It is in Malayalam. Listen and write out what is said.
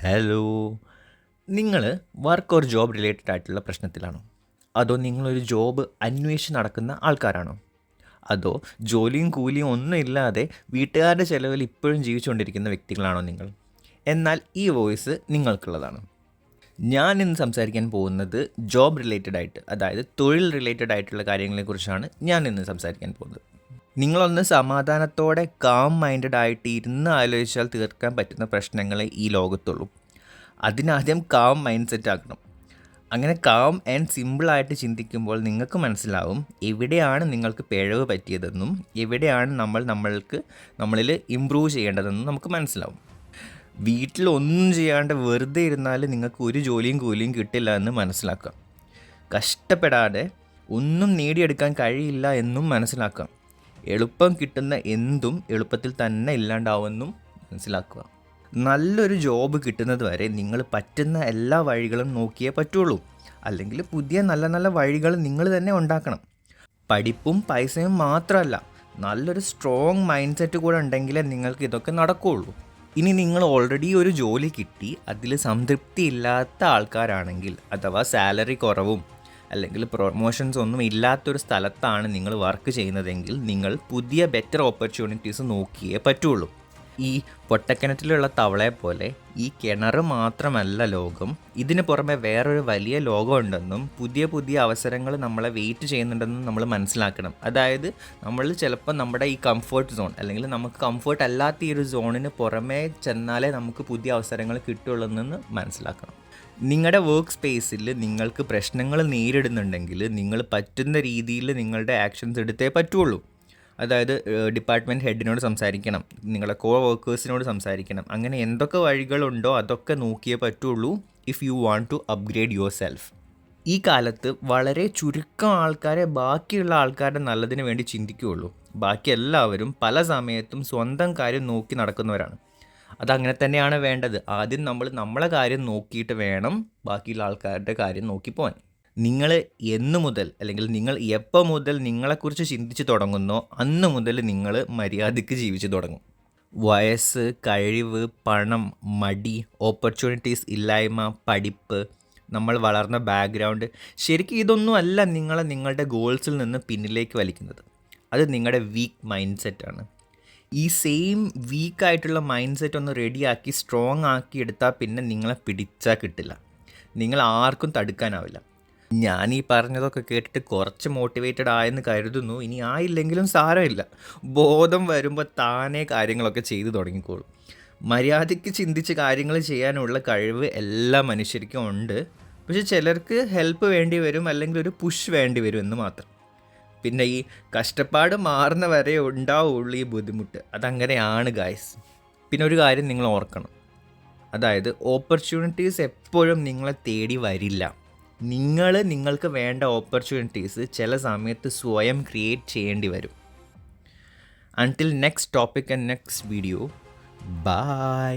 ഹലോ. നിങ്ങൾ വർക്ക് ഓർ ജോബ് റിലേറ്റഡ് ആയിട്ടുള്ള പ്രശ്നത്തിലാണോ? അതോ നിങ്ങളൊരു ജോബ് അന്വേഷിച്ച് നടക്കുന്ന ആൾക്കാരാണോ? അതോ ജോലിയും കൂലിയും ഒന്നും ഇല്ലാതെ വീട്ടുകാരുടെ ചിലവിൽ ഇപ്പോഴും ജീവിച്ചുകൊണ്ടിരിക്കുന്ന വ്യക്തികളാണോ നിങ്ങൾ? എന്നാൽ ഈ വോയിസ് നിങ്ങൾക്കുള്ളതാണ്. ഞാൻ ഇന്ന് സംസാരിക്കാൻ പോകുന്നത് ജോബ് റിലേറ്റഡ് ആയിട്ട്, അതായത് തൊഴിൽ റിലേറ്റഡ് ആയിട്ടുള്ള കാര്യങ്ങളെക്കുറിച്ചാണ് ഞാൻ ഇന്ന് സംസാരിക്കാൻ പോകുന്നത്. നിങ്ങളൊന്ന് സമാധാനത്തോടെ കാം മൈൻഡഡ് ആയിട്ട് ഇരുന്ന് ആലോചിച്ചാൽ തീർക്കാൻ പറ്റുന്ന പ്രശ്നങ്ങളെ ഈ ലോകത്തുള്ളൂ. അതിനാദ്യം കാം മൈൻഡ് സെറ്റ് ആക്കണം. അങ്ങനെ കാം ആൻഡ് സിമ്പിളായിട്ട് ചിന്തിക്കുമ്പോൾ നിങ്ങൾക്ക് മനസ്സിലാവും എവിടെയാണ് നിങ്ങൾക്ക് പിഴവ് പറ്റിയതെന്നും എവിടെയാണ് നമ്മളിൽ ഇമ്പ്രൂവ് ചെയ്യേണ്ടതെന്നും നമുക്ക് മനസ്സിലാവും. വീട്ടിൽ ഒന്നും ചെയ്യാണ്ട് വെറുതെ ഇരുന്നാൽ നിങ്ങൾക്ക് ഒരു ജോലിയും കൂലിയും കിട്ടില്ല എന്ന് മനസ്സിലാക്കാം. കഷ്ടപ്പെടാതെ ഒന്നും നേടിയെടുക്കാൻ കഴിയില്ല എന്നും മനസ്സിലാക്കാം. എളുപ്പം കിട്ടുന്ന എന്തും എളുപ്പത്തിൽ തന്നെ ഇല്ലാണ്ടാവുമെന്നും മനസ്സിലാക്കുക. നല്ലൊരു ജോബ് കിട്ടുന്നത് വരെ നിങ്ങൾ പറ്റുന്ന എല്ലാ വഴികളും നോക്കിയേ പറ്റുള്ളൂ. അല്ലെങ്കിൽ പുതിയ നല്ല നല്ല വഴികൾ നിങ്ങൾ തന്നെ ഉണ്ടാക്കണം. പഠിപ്പും പൈസയും മാത്രമല്ല, നല്ലൊരു സ്ട്രോങ് മൈൻഡ് സെറ്റ് കൂടെ ഉണ്ടെങ്കിലേ നിങ്ങൾക്ക് ഇതൊക്കെ നടക്കുകയുള്ളൂ. ഇനി നിങ്ങൾ ഓൾറെഡി ഒരു ജോലി കിട്ടി അതിൽ സംതൃപ്തി ഇല്ലാത്ത ആൾക്കാരാണെങ്കിൽ, അഥവാ സാലറി കുറവും അല്ലെങ്കിൽ പ്രൊമോഷൻസ് ഒന്നും ഇല്ലാത്തൊരു സ്ഥലത്താണ് നിങ്ങൾ വർക്ക് ചെയ്യുന്നതെങ്കിൽ നിങ്ങൾ പുതിയ ബെറ്റർ ഓപ്പർച്യൂണിറ്റീസ് നോക്കിയേ പറ്റുള്ളൂ. ഈ പൊട്ടക്കിണറ്റിലുള്ള തവളയെ പോലെ ഈ കിണർ മാത്രമല്ല ലോകം, ഇതിന് പുറമെ വേറൊരു വലിയ ലോകമുണ്ടെന്നും പുതിയ പുതിയ അവസരങ്ങൾ നമ്മളെ വെയിറ്റ് ചെയ്യുന്നുണ്ടെന്നും നമ്മൾ മനസ്സിലാക്കണം. അതായത് നമ്മൾ ചിലപ്പോൾ നമ്മുടെ ഈ കംഫർട്ട് സോൺ അല്ലെങ്കിൽ നമുക്ക് കംഫർട്ട് അല്ലാത്ത ഈ ഒരു സോണിന് പുറമേ ചെന്നാലേ നമുക്ക് പുതിയ അവസരങ്ങൾ കിട്ടുള്ളൂ എന്ന് മനസ്സിലാക്കണം. നിങ്ങളുടെ വർക്ക് സ്പേസിൽ നിങ്ങൾക്ക് പ്രശ്നങ്ങൾ നേരിടുന്നുണ്ടെങ്കിൽ നിങ്ങൾ പറ്റുന്ന രീതിയിൽ നിങ്ങളുടെ ആക്ഷൻസ് എടുത്തേ പറ്റുള്ളൂ. അതായത് ഡിപ്പാർട്ട്മെൻറ്റ് ഹെഡിനോട് സംസാരിക്കണം, നിങ്ങളുടെ കോ വർക്കേഴ്സിനോട് സംസാരിക്കണം. അങ്ങനെ എന്തൊക്കെ വഴികളുണ്ടോ അതൊക്കെ നോക്കിയേ പറ്റുള്ളൂ if you want to upgrade yourself. ഈ കാലത്ത് വളരെ ചുരുക്കം ആൾക്കാരെ ബാക്കിയുള്ള ആൾക്കാരുടെ നല്ലതിന് വേണ്ടി ചിന്തിക്കുകയുള്ളൂ. ബാക്കി എല്ലാവരും പല സമയത്തും സ്വന്തം കാര്യം നോക്കി നടക്കുന്നവരാണ്. അതങ്ങനെ തന്നെയാണ് വേണ്ടത്. ആദ്യം നമ്മളെ കാര്യം നോക്കിയിട്ട് വേണം ബാക്കിയുള്ള ആൾക്കാരുടെ കാര്യം നോക്കി പോകാൻ. നിങ്ങൾ എന്ന് മുതൽ അല്ലെങ്കിൽ നിങ്ങൾ എപ്പോൾ മുതൽ നിങ്ങളെക്കുറിച്ച് ചിന്തിച്ച് തുടങ്ങുന്നോ അന്ന് മുതൽ നിങ്ങൾ മര്യാദയ്ക്ക് ജീവിച്ച് തുടങ്ങും. വയസ്സ്, കഴിവ്, പണം, മടി, ഓപ്പർച്യൂണിറ്റീസ് ഇല്ലായ്മ, പഠിപ്പ്, നമ്മൾ വളർന്ന ബാക്ക്ഗ്രൗണ്ട്, ശരിക്കും ഇതൊന്നും അല്ല നിങ്ങളുടെ ഗോൾസിൽ നിന്ന് പിന്നിലേക്ക് വലിക്കുന്നത്. അത് നിങ്ങളുടെ വീക്ക് മൈൻഡ് സെറ്റാണ്. ഈ സെയിം വീക്കായിട്ടുള്ള മൈൻഡ് സെറ്റ് ഒന്ന് റെഡിയാക്കി സ്ട്രോങ് ആക്കി എടുത്താൽ പിന്നെ നിങ്ങളെ പിടിച്ചാൽ കിട്ടില്ല. നിങ്ങൾ ആർക്കും തടുക്കാനാവില്ല. ഞാൻ ഈ പറഞ്ഞതൊക്കെ കേട്ടിട്ട് കുറച്ച് മോട്ടിവേറ്റഡ് ആയെന്ന് കരുതുന്നു. ഇനി ആയില്ലെങ്കിലും സാരമില്ല. ബോധം വരുമ്പോൾ താനേ കാര്യങ്ങളൊക്കെ ചെയ്തു തുടങ്ങിക്കോളും. മര്യാദയ്ക്ക് ചിന്തിച്ച് കാര്യങ്ങൾ ചെയ്യാനുള്ള കഴിവ് എല്ലാ മനുഷ്യർക്കും ഉണ്ട്. പക്ഷെ ചിലർക്ക് ഹെൽപ്പ് വേണ്ടി വരും, അല്ലെങ്കിൽ ഒരു പുഷ് വേണ്ടി വരും എന്ന് മാത്രം. പിന്നെ ഈ കഷ്ടപ്പാട് മാറുന്ന വരെ ഉണ്ടാവുള്ളൂ ഈ ബുദ്ധിമുട്ട്. അതങ്ങനെയാണ് ഗായ്സ്. പിന്നെ ഒരു കാര്യം നിങ്ങൾ ഓർക്കണം, അതായത് ഓപ്പർച്യൂണിറ്റീസ് എപ്പോഴും നിങ്ങളെ തേടി വരില്ല. നിങ്ങൾക്ക് വേണ്ട ഓപ്പർച്യൂണിറ്റീസ് ചില സമയത്ത് സ്വയം ക്രിയേറ്റ് ചെയ്യേണ്ടി വരും. Until next topic and next video, by.